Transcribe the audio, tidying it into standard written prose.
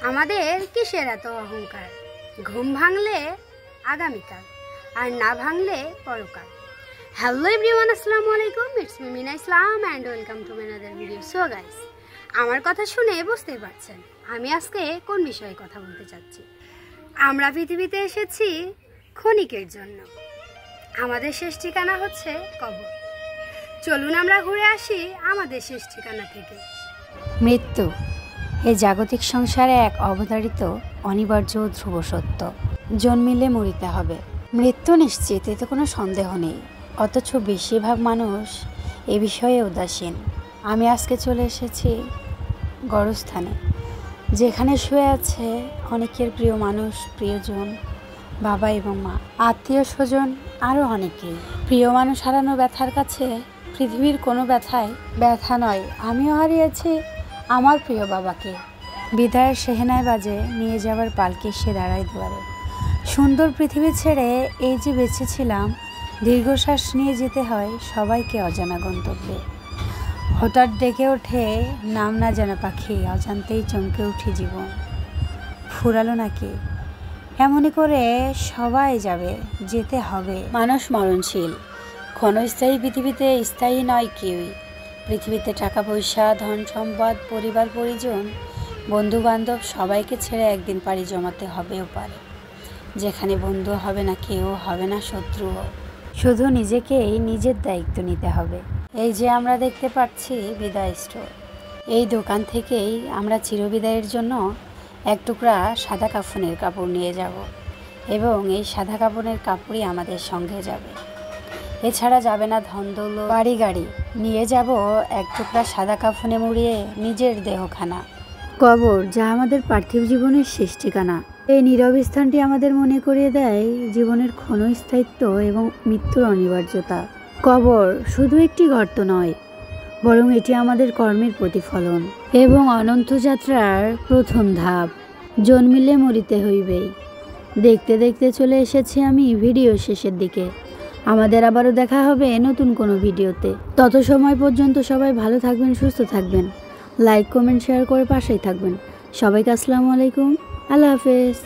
আমাদের কিসের এত অহংকার? ঘুম ভাঙলে আগামীকাল, আর না ভাঙলে পরকাল। হ্যালো এভরিওয়ান, আসসালামু আলাইকুম। It's me Mina Islam and welcome to another video. So guys, আমার কথা শুনে বুঝতেই পারছেন আমি আজকে কোন বিষয়ে কথা বলতে চাচ্ছি। আমরা পৃথিবীতে এসেছি ক্ষণিকের জন্য, আমাদের শেষ ঠিকানা হচ্ছে কবর। চলুন আমরা ঘুরে আসি আমাদের শেষ ঠিকানা থেকে। মৃত্যু এই জাগতিক সংসারে এক অবধারিত অনিবার্য ধ্রুব সত্য। জন্মিলে মরিতে হবে, মৃত্যু নিশ্চিত, এতে কোনো সন্দেহ নেই। অথচ বেশিরভাগ মানুষ এ বিষয়ে উদাসীন। আমি আজকে চলে এসেছি গড়স্থানে, যেখানে শুয়ে আছে অনেকের প্রিয় মানুষ, প্রিয়জন, বাবা এবং মা, আত্মীয় স্বজন, আরও অনেকেই। প্রিয় মানুষ হারানো ব্যথার কাছে পৃথিবীর কোনো ব্যথাই ব্যথা নয়। আমিও হারিয়েছি আমার প্রিয় বাবাকে। বিদায়ের সেহেনায় বাজে নিয়ে যাওয়ার পালকি সে দাঁড়ায় দুয়ারে। সুন্দর পৃথিবী ছেড়ে এই যে বেঁচেছিলাম, দীর্ঘশ্বাস নিয়ে যেতে হয় সবাইকে অজানা গন্তব্যে। হঠাৎ ডেকে ওঠে নাম না জানা পাখি, অজান্তেই চমকে উঠি জীবন। ফুরালো নাকি? এমনই করে সবাই যাবে, যেতে হবে। মানুষ মরণশীল, ক্ষণস্থায়ী পৃথিবীতে স্থায়ী নয় কেউই। পৃথিবীতে টাকা পয়সা, ধন সম্পদ, পরিবার পরিজন, বন্ধু বান্ধব সবাইকে ছেড়ে একদিন পাড়ি জমাতে হবেও পারে, যেখানে বন্ধু হবে না কেউ, হবে না শত্রুও। শুধু নিজেকেই নিজের দায়িত্ব নিতে হবে। এই যে আমরা দেখতে পাচ্ছি বিদায় স্টোর, এই দোকান থেকেই আমরা চিরবিদায়ের জন্য এক টুকরা সাদা কাফনের কাপড় নিয়ে যাব, এবং এই সাদা কাফনের কাপড়ই আমাদের সঙ্গে যাবে। এছাড়া যাবে না ধন দৌলত, বাড়ি গাড়ি, নিয়ে যাব এক টুকরা সাদা কাফনে মুড়িয়ে নিজের দেহখানা। কবর, যা আমাদের পার্থিব জীবনের শেষ ঠিকানা। এই নীরব স্থানটি আমাদের মনে করিয়ে দেয় জীবনের ক্ষণস্থায়িত্ব এবং মৃত্যুর অনিবার্যতা। কবর শুধু একটি গর্ত নয়, বরং এটি আমাদের কর্মের প্রতিফলন এবং অনন্ত যাত্রার প্রথম ধাপ। জন্মিলে মরিতে হইবেই। দেখতে দেখতে চলে এসেছি আমি ভিডিও শেষের দিকে। আমাদের আবারও দেখা হবে নতুন কোনো ভিডিওতে। তত সময় পর্যন্ত সবাই ভালো থাকবেন, সুস্থ থাকবেন, লাইক কমেন্ট শেয়ার করে পাশেই থাকবেন। সবাইকে আসসালামু আলাইকুম, আল্লাহ হাফেজ।